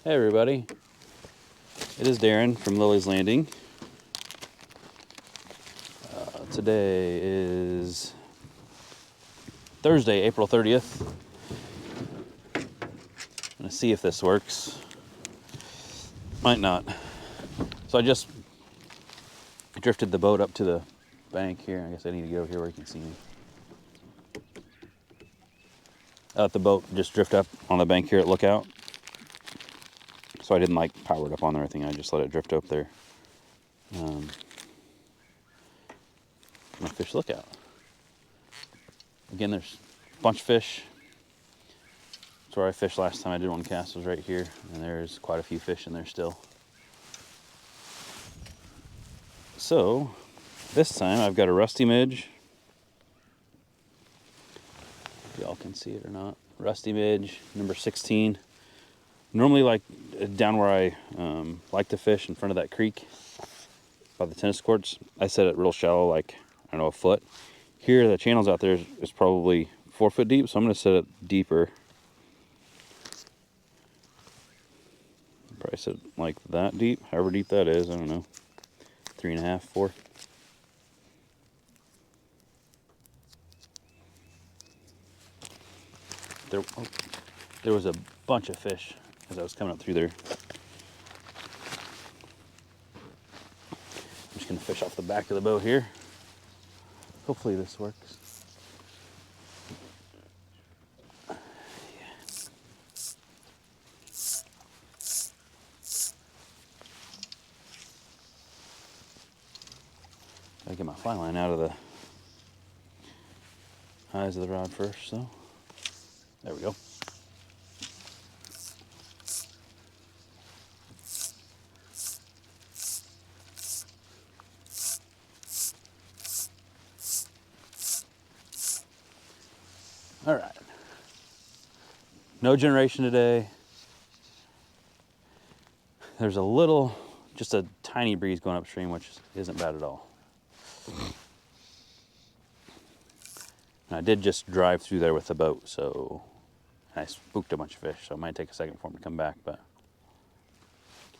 Hey everybody, it is Darin from Lilley's Landing. Today is Thursday, April 30th. I'm gonna see if this works. Might not. So I just drifted the boat up to the bank here. I guess I need to get over here where you can see me. I let the boat just drift up on the bank here at Lookout. So I didn't like power it up on there or anything. I just let it drift up there. My fish Lookout. Again, there's a bunch of fish. That's where I fished last time I did one cast, was right here. And there's quite a few fish in there still. So, this time I've got a rusty midge. If y'all can see it or not. Rusty midge, number 16. Normally, like down where I like to fish in front of that creek by the tennis courts, I set it real shallow, like, I don't know, a foot. Here, the channels out there is probably 4 foot deep, so I'm going to set it deeper. Probably set it like that deep, however deep that is, I don't know. 3.5, 4. There was a bunch of fish as I was coming up through there. I'm just going to fish off the back of the boat here. Hopefully this works. Gotta get my fly line out of the eyes of the rod first, so there we go. All right. No generation today. There's a little, just a tiny breeze going upstream, which isn't bad at all. And I did just drive through there with the boat, so I spooked a bunch of fish, so it might take a second for them to come back, but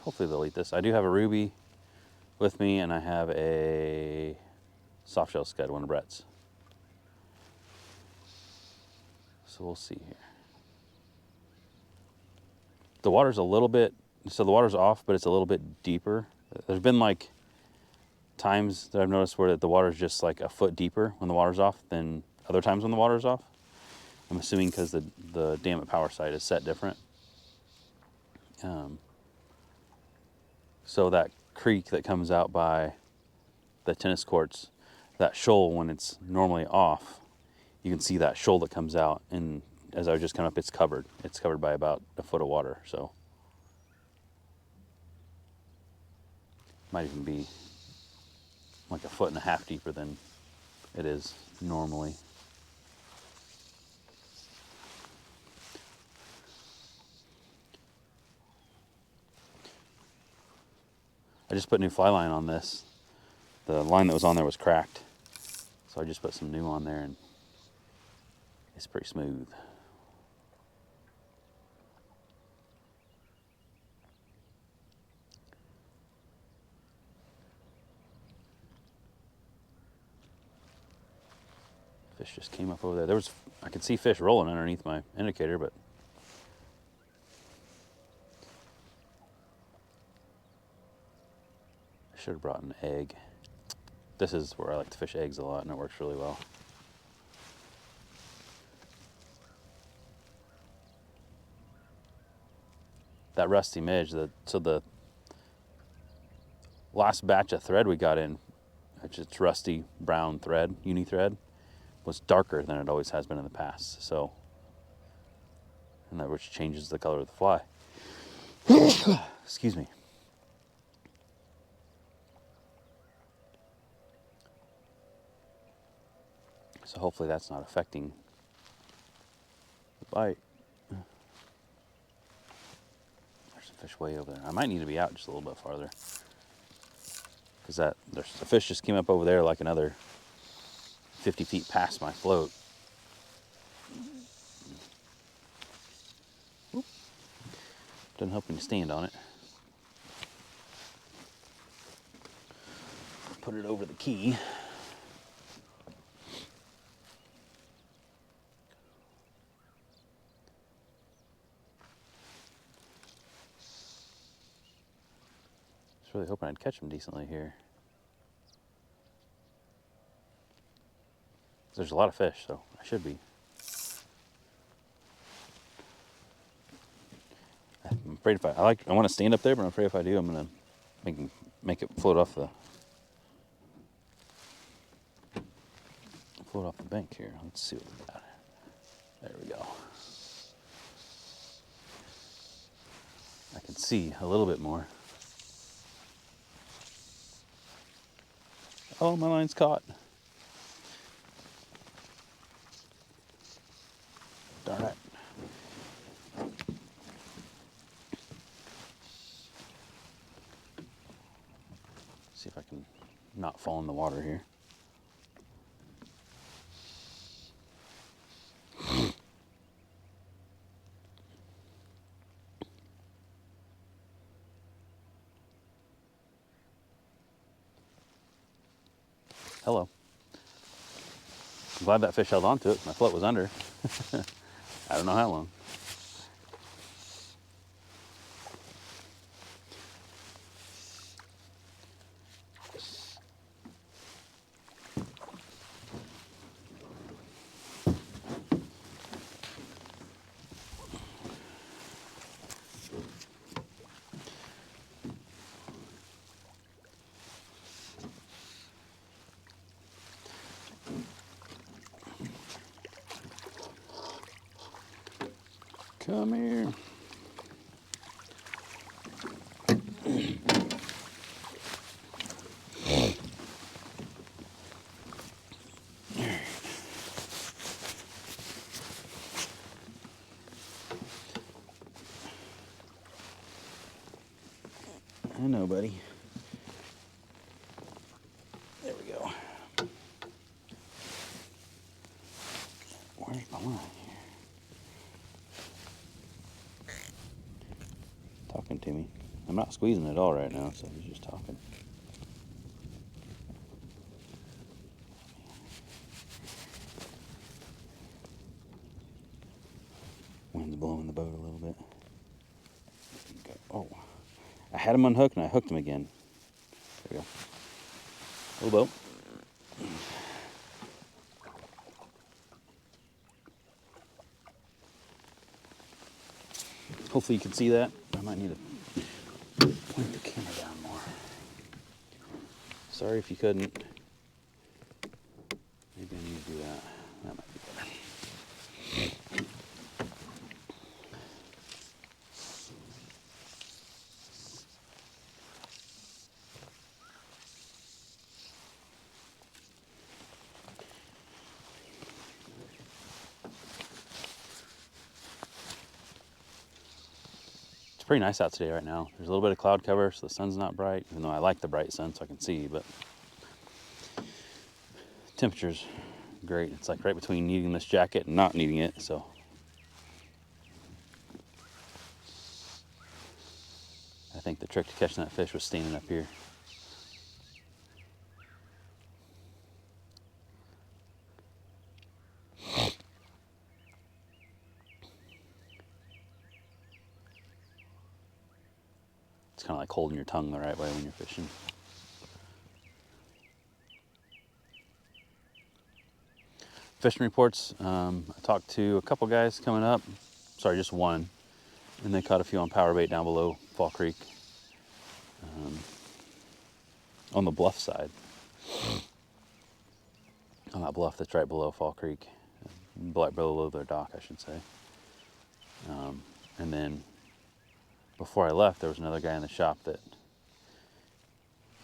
hopefully they'll eat this. I do have a ruby with me, and I have a softshell scud, one of Brett's. So we'll see here. The water's a little bit, so the water's off, but it's a little bit deeper. There's been like times that I've noticed where the water's just like a foot deeper when the water's off than other times when the water's off. I'm assuming because the dam at Power Site is set different. So that creek that comes out by the tennis courts, that shoal, when it's normally off, you can see that shoal that comes out, and as I was just coming up, it's covered. It's covered by about a foot of water, so might even be like a 1.5 foot deeper than it is normally. I just put new fly line on this. The line that was on there was cracked, so I just put some new on there, and it's pretty smooth. Fish just came up over there. I could see fish rolling underneath my indicator, but I should have brought an egg. This is where I like to fish eggs a lot, and it works really well. That rusty midge, so the last batch of thread we got in, which is rusty brown thread, uni thread, was darker than it always has been in the past. So, and that which changes the color of the fly. Excuse me. So hopefully that's not affecting the bite. There's a fish way over there. I might need to be out just a little bit farther, because the fish just came up over there like another 50 feet past my float. Doesn't help when you stand on it. Put it over the key. Just really hoping I'd catch them decently here. There's a lot of fish, so I should be. I'm afraid if I want to stand up there, but I'm afraid if I do, I'm gonna make it float off the bank here. Let's see what we got. There we go. I can see a little bit more. Oh, my line's caught. Darn it. See if I can not fall in the water here. Hello. I'm glad that fish held on to it. My float was under. I don't know how long. Come here. I know, buddy. There we go. Where's my line here? Talking to me. I'm not squeezing at all right now, so he's just talking. Wind's blowing the boat a little bit. Okay. Oh, I had him unhooked and I hooked him again. There we go. Little boat. Hopefully you can see that. I might need to point the camera down more. Sorry if you couldn't. Maybe I need to do that. That might be better. It's pretty nice out today right now. There's a little bit of cloud cover, so the sun's not bright, even though I like the bright sun so I can see, but temperature's great. It's like right between needing this jacket and not needing it, so. I think the trick to catching that fish was standing up here. It's kind of like holding your tongue the right way when you're fishing. Fishing reports, I talked to a couple guys coming up, sorry, just one, and they caught a few on power bait down below Fall Creek, on the bluff side, on that bluff that's right below Fall Creek, below their dock, I should say. And then before I left, there was another guy in the shop that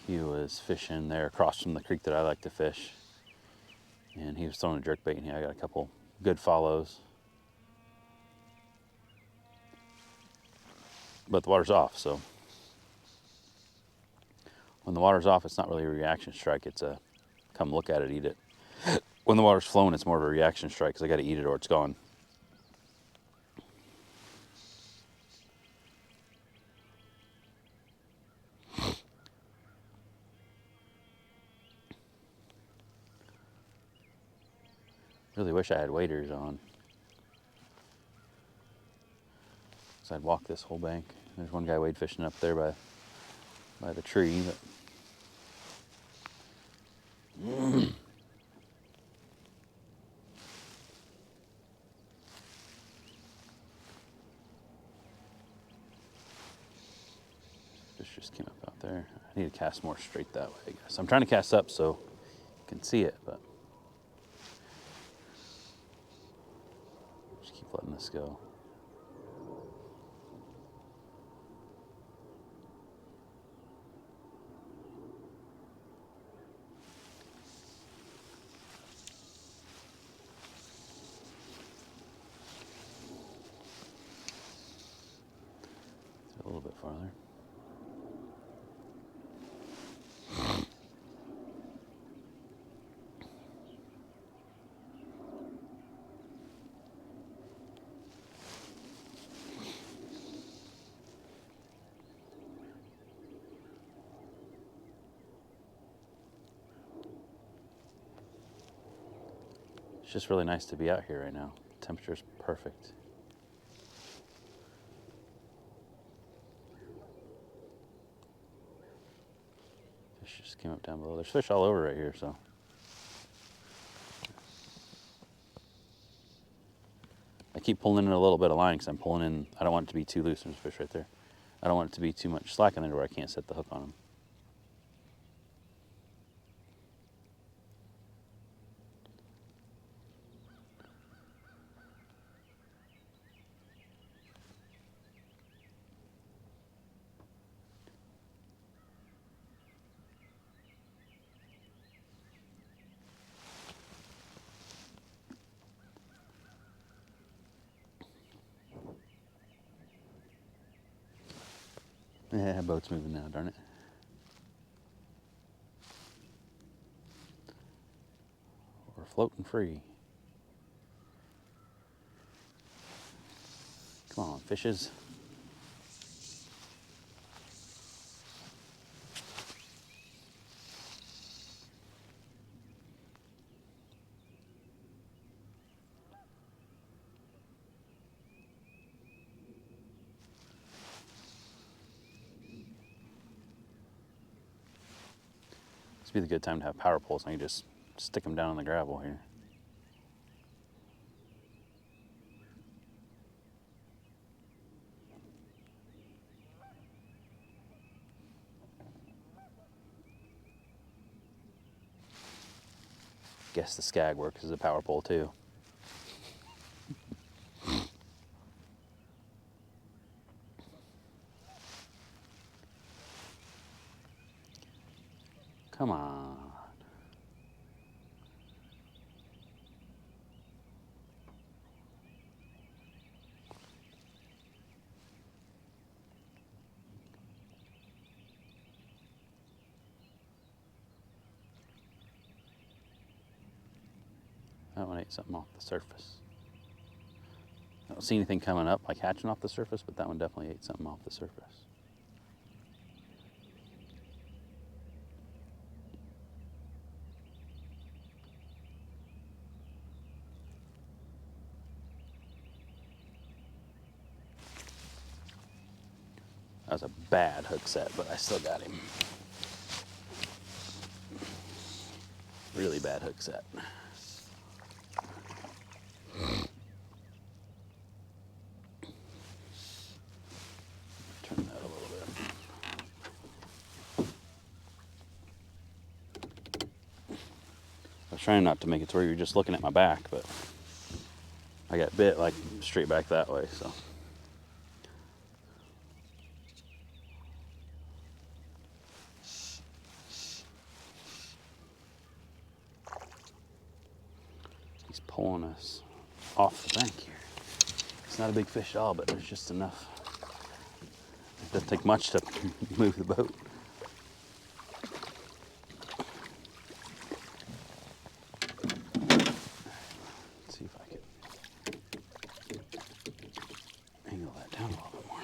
he was fishing there across from the creek that I like to fish. And he was throwing a jerkbait, and I got a couple good follows. But the water's off, so when the water's off, it's not really a reaction strike. It's a come look at it, eat it. When the water's flowing, it's more of a reaction strike because I got to eat it or it's gone. Really wish I had waders on. So I'd walk this whole bank. There's one guy wade fishing up there by the tree, but fish just came up out there. I need to cast more straight that way, I guess. I'm trying to cast up so you can see it, but just keep letting this go. A little bit farther. It's just really nice to be out here right now. The temperature's perfect. Fish just came up down below. There's fish all over right here, so. I keep pulling in a little bit of line because I'm pulling in, I don't want it to be too loose. There's fish right there. I don't want it to be too much slack in there where I can't set the hook on them. Yeah, boat's moving now, darn it. We're floating free. Come on, fishes. This would be the good time to have power poles. I can just stick them down on the gravel here. Guess the skag works as a power pole too. Come on. That one ate something off the surface. I don't see anything coming up like hatching off the surface, but that one definitely ate something off the surface. That was a bad hook set, but I still got him. Really bad hook set. Turn that a little bit. I was trying not to make it to where you're just looking at my back, but I got bit like straight back that way, so. He's pulling us off the bank here. It's not a big fish at all, but there's just enough. It doesn't take much to move the boat. Let's see if I can angle that down a little bit more.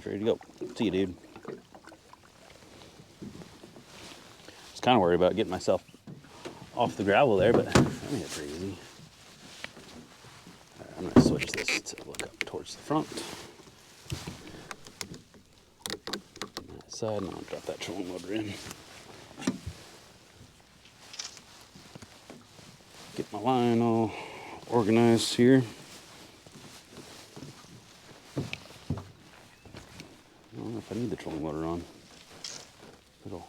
He's ready to go. See you, dude. I was kind of worried about getting myself off the gravel there, but I made it pretty easy. All right, I'm going to switch this to look up towards the front. On that side, and I'm going to drop that trolling motor in. Get my line all organized here. I don't know if I need the trolling motor on. It'll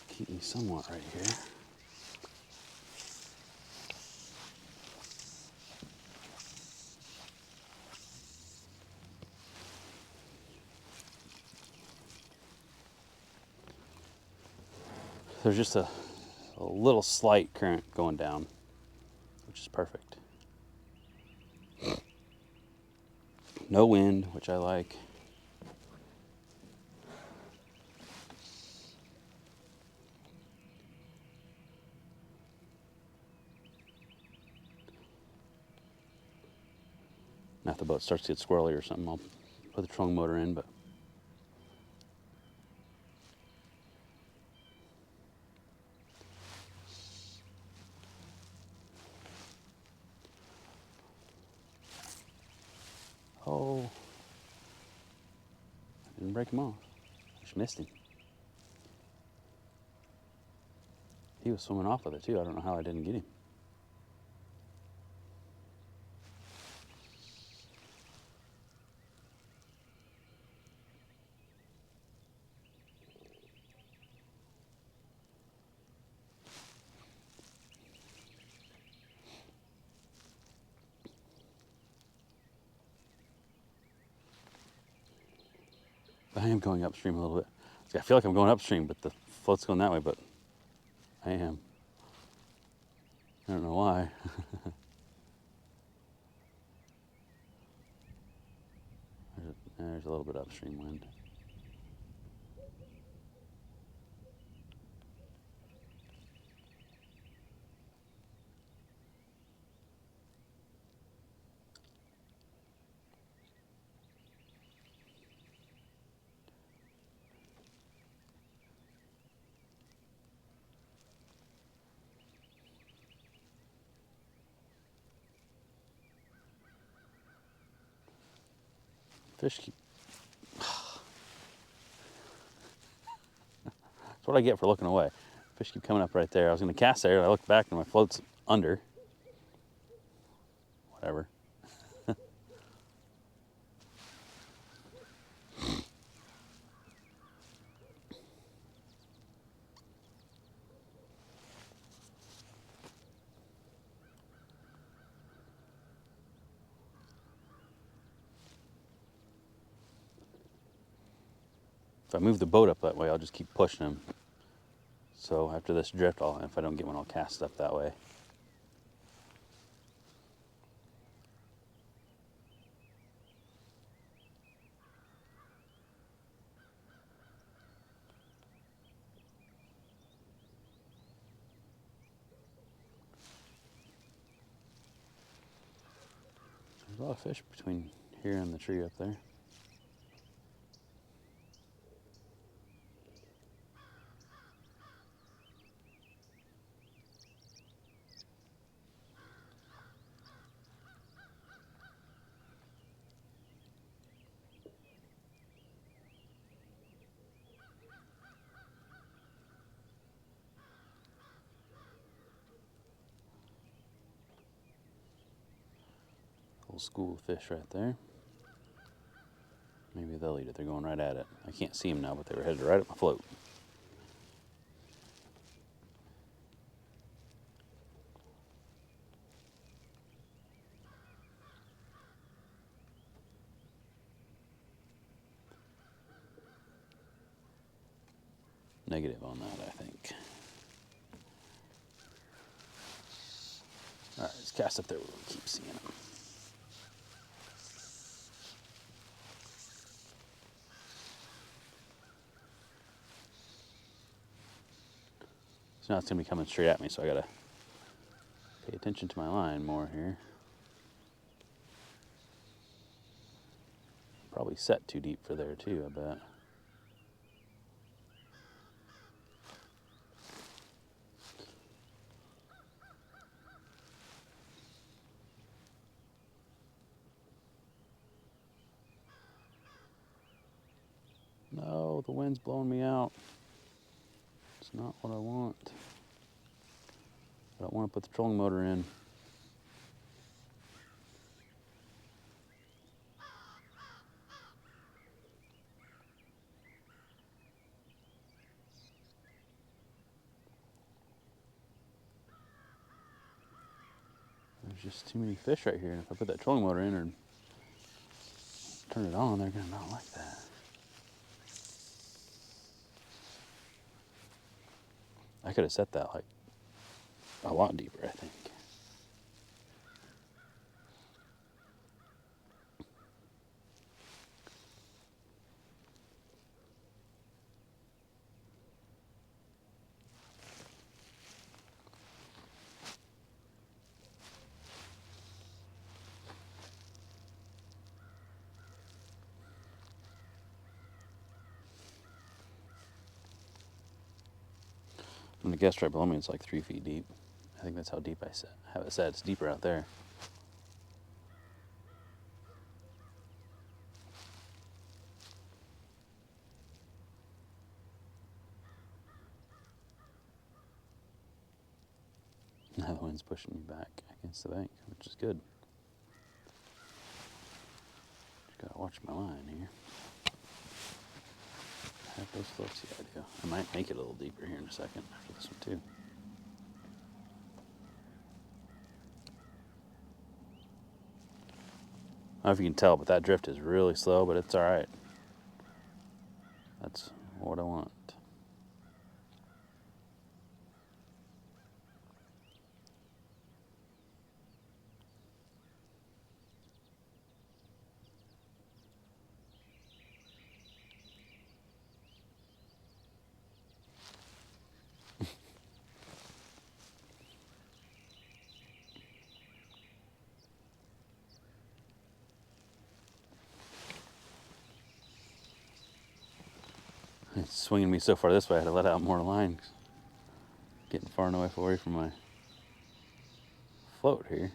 keep me somewhat right here. There's just a little slight current going down, which is perfect. No wind, which I like. Now if the boat starts to get squirrely or something, I'll put the trolling motor in, but oh, I didn't break him off. I just missed him. He was swimming off with it too. I don't know how I didn't get him. I am going upstream a little bit. I feel like I'm going upstream, but the float's going that way, but I am. I don't know why. There's a little bit upstream wind. Fish keep... That's what I get for looking away. Fish keep coming up right there. I was going to cast there, and I looked back, and my float's under. Whatever. If I move the boat up that way, I'll just keep pushing them. So after this drift, if I don't get one, I'll cast up that way. There's a lot of fish between here and the tree up there. Little school of fish right there. Maybe they'll eat it. They're going right at it. I can't see them now, but they were headed right at my float. Negative on that, I think. All right, let's cast up there where we keep seeing them. So now it's going to be coming straight at me, so I got to pay attention to my line more here. Probably probably set too deep for there too, I bet. No, the wind's blowing me out. It's not what I want. I don't want to put the trolling motor in. There's just too many fish right here, and if I put that trolling motor in or turn it on, they're gonna not like that. I could have set that like a lot deeper, I think. I'm gonna guess right below me it's like 3 feet deep. I think that's how deep I have it set. It's deeper out there. Now the wind's pushing me back against the bank, which is good. Just gotta watch my line here. Have those floats? Yeah, I do. I might make it a little deeper here in a second after this one too. I don't know if you can tell, but that drift is really slow, but it's all right. That's what I want. It's swinging me so far this way, I had to let out more line. Getting far enough away from my float here.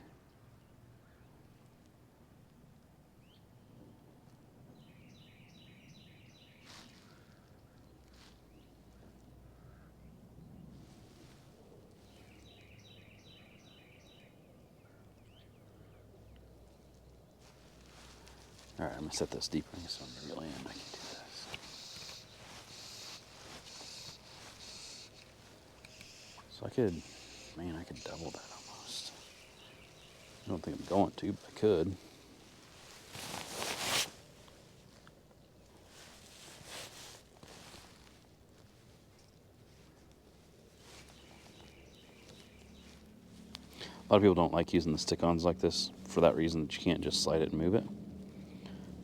All right, I'm gonna set this deeper so I'm gonna land. I can do this. So I could double that almost. I don't think I'm going to, but I could. A lot of people don't like using the stick-ons like this for that reason, that you can't just slide it and move it.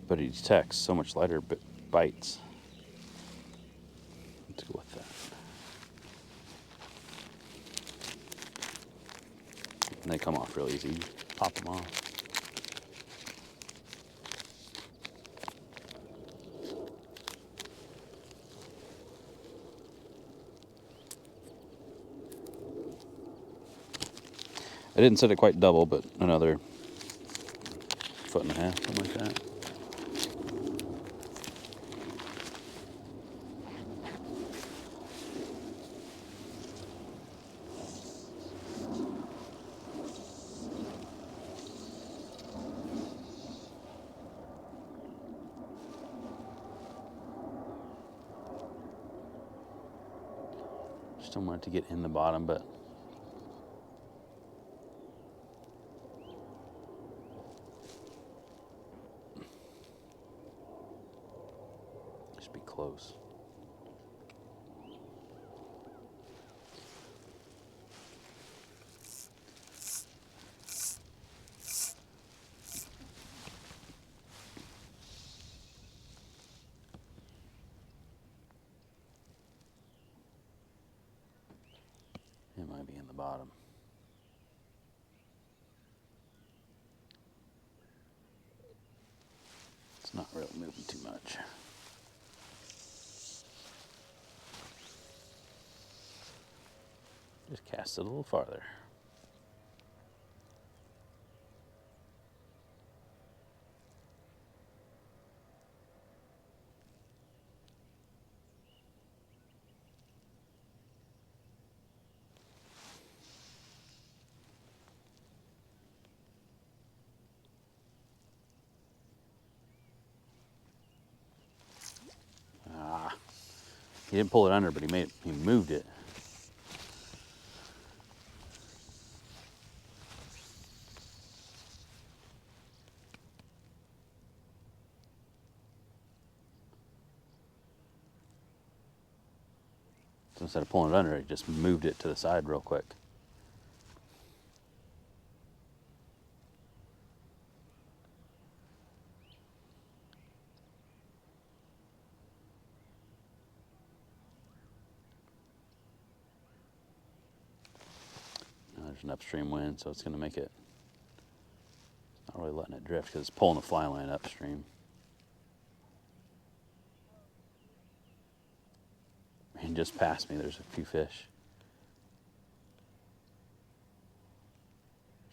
But it detects so much lighter bites. Let's go with that. And they come off real easy. Pop them off. I didn't set it quite double, but another 1.5 foot, something like that. Just don't want it to get in the bottom, but just be close. It might be in the bottom. It's not really. really moving too much. Just cast it a little farther. He didn't pull it under, but he moved it. So instead of pulling it under, he just moved it to the side real quick. There's an upstream wind, so it's going to make it, not really letting it drift because it's pulling the fly line upstream. And just past me, there's a few fish.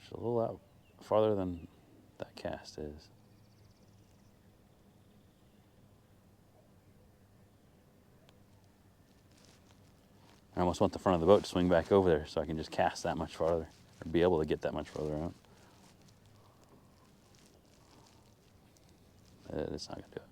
Just a little out farther than that cast is. I almost want the front of the boat to swing back over there so I can just cast that much farther, or be able to get that much farther out. It's not going to do it.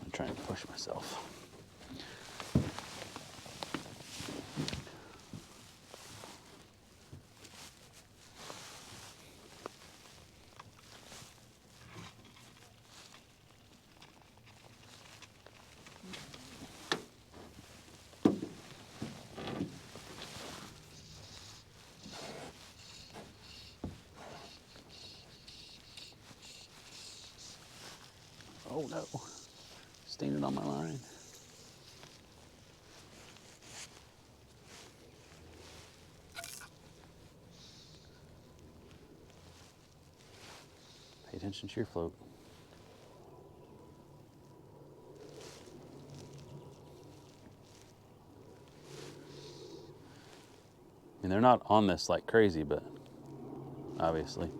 I'm trying to push myself. Oh no, standing on my line. Pay attention to your float. I mean, they're not on this like crazy, but obviously.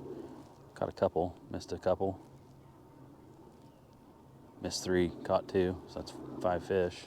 Caught a couple, missed a couple. Missed 3, caught 2, so that's 5 fish.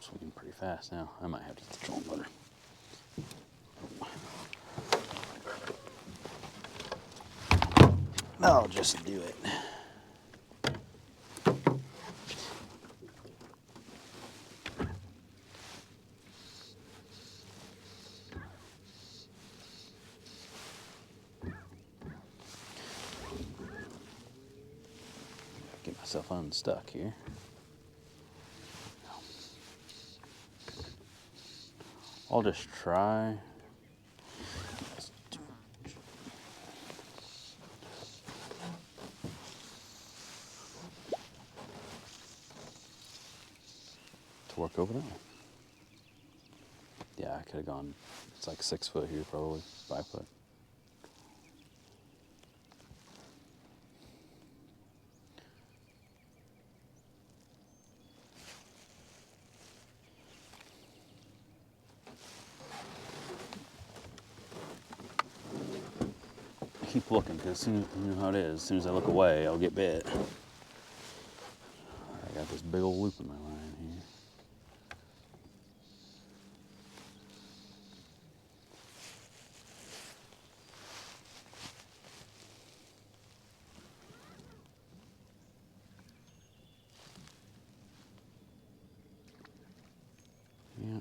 Swimming pretty fast now. I might have to get the trolling motor. I'll just do it. Get myself unstuck here. I'll just try. To work over there. Yeah, I could have gone. It's like 6 foot here, probably 5 foot. Keep looking, because you know how it is. As soon as I look away, I'll get bit. I got this big old loop in my line here.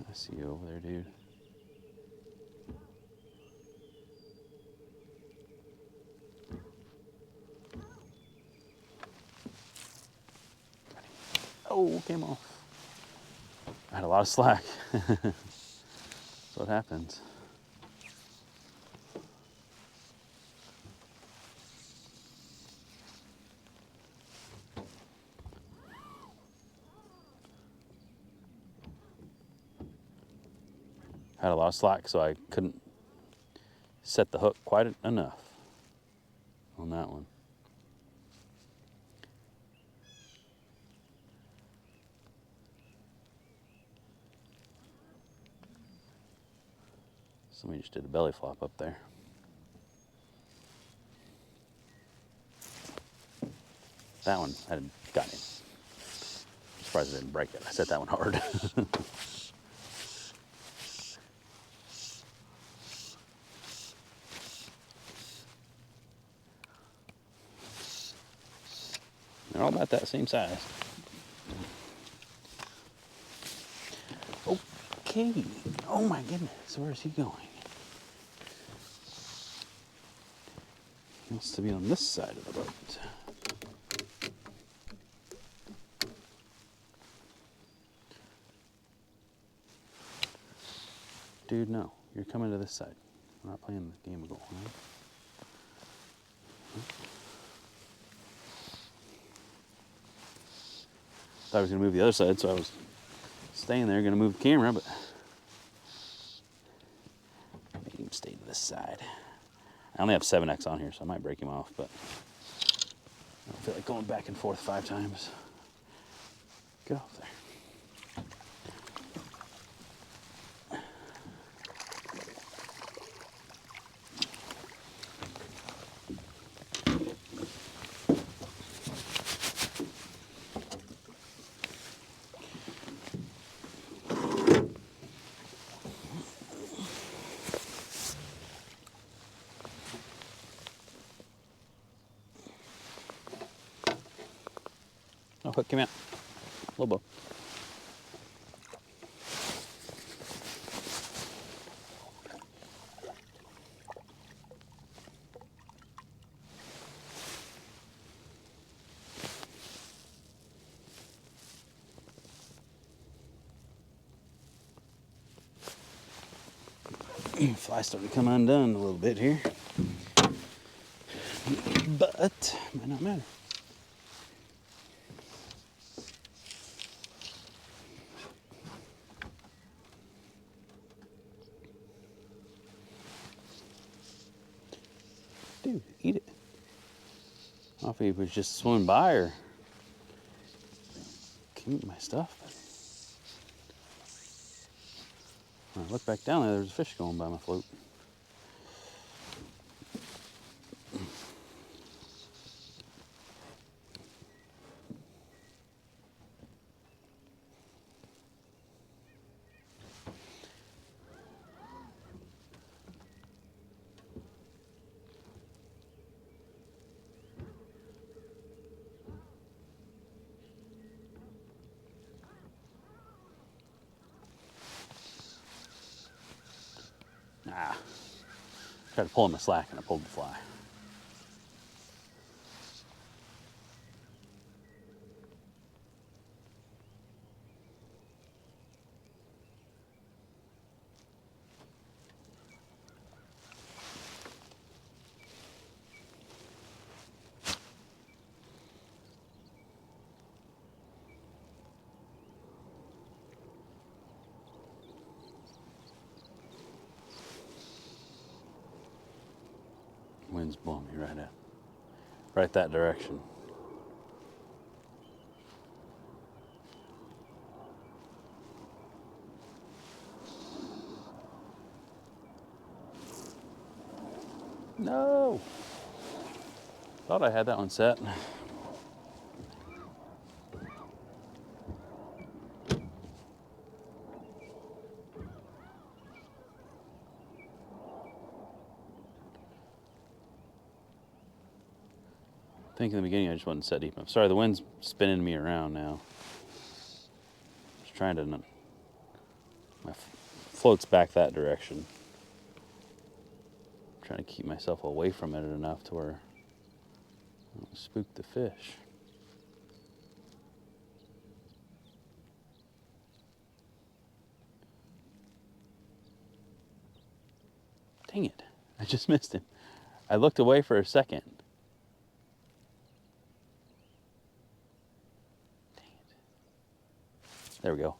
I see you over there, dude. Oh, came off. I had a lot of slack. That's what happens. I had a lot of slack, so I couldn't set the hook quite enough on that one. Somebody just did a belly flop up there. That one, I got him. Surprised I didn't break it. I set that one hard. They're all about that same size. Okay. Oh my goodness, where is he going? He wants to be on this side of the boat. Dude, no. You're coming to this side. We're not playing the game of golf, right? Thought I was going to move the other side, so I was staying there, going to move the camera, but made him stay to this side. I only have 7X on here, so I might break him off, but I don't feel like going back and forth 5 times. Get off there. Oh, hook came out. Low bow. Fly starting to come undone a little bit here, but might not matter. Dude, eat it. I don't know if he was just swimming by or came eat my stuff. When I look back down there, there's a fish going by my float. Ah, tried to pull in my slack and I pulled the fly. Wind's blowing me right that direction. No! Thought I had that one set. I think in the beginning I just wasn't set deep enough. Sorry, the wind's spinning me around now. Just trying to, my My float's back that direction. I'm trying to keep myself away from it enough to where I don't spook the fish. Dang it, I just missed him. I looked away for a second. Dang it. There we go.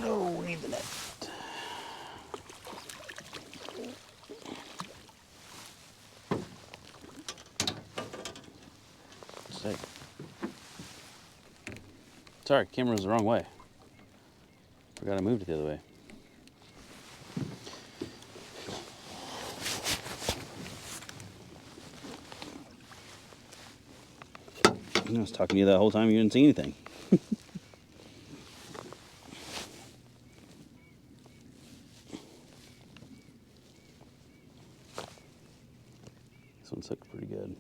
Oh, we need the net. Sick. Sorry, camera was the wrong way. Forgot I moved it the other way. I was talking to you that whole time, you didn't see anything. This one's hooked pretty good.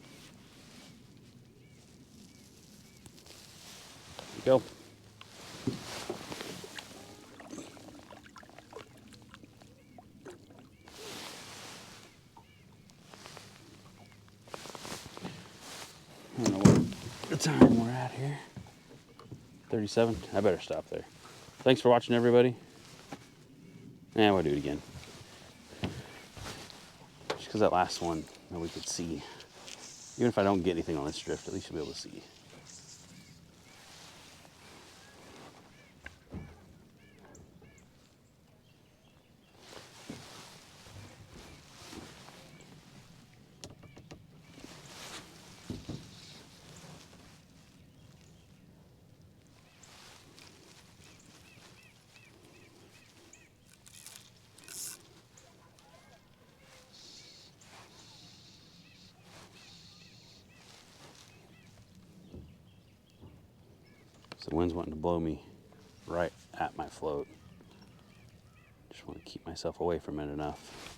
There you go. I don't know what the time we're at here. 37. I better stop there. Thanks for watching, everybody. And we'll do it again. Just because that last one that we could see. Even if I don't get anything on this drift, at least you'll be able to see. So the wind's wanting to blow me right at my float. Just want to keep myself away from it enough.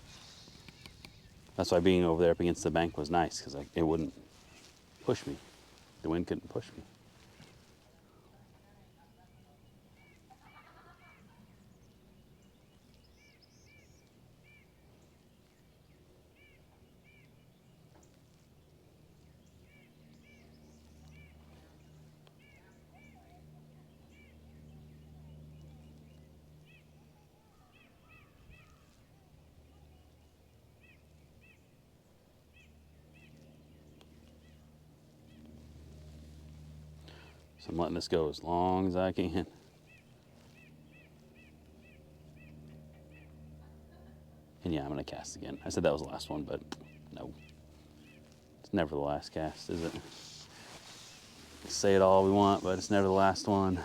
That's why being over there up against the bank was nice, because it wouldn't push me. The wind couldn't push me. So I'm letting this go as long as I can. And yeah, I'm gonna cast again. I said that was the last one, but no. It's never the last cast, is it? Say it all we want, but it's never the last one.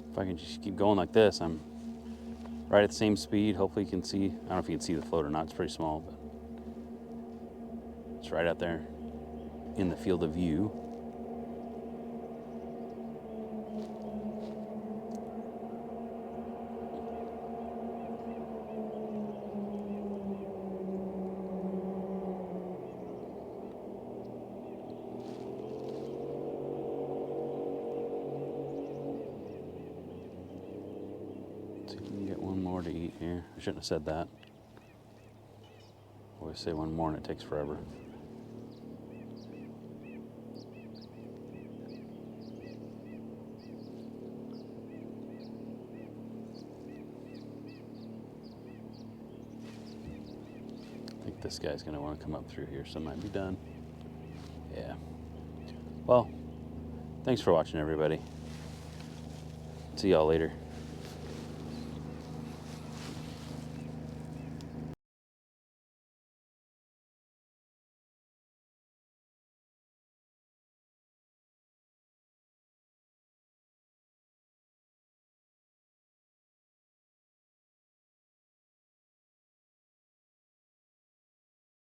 If I can just keep going like this, I'm right at the same speed. Hopefully you can see. I don't know if you can see the float or not. It's pretty small, but it's right out there in the field of view. Let's see if we can get one more to eat here. I shouldn't have said that. I always say one more and it takes forever. I think this guy's gonna want to come up through here, so I might be done. Yeah. Well, thanks for watching, everybody. See y'all later.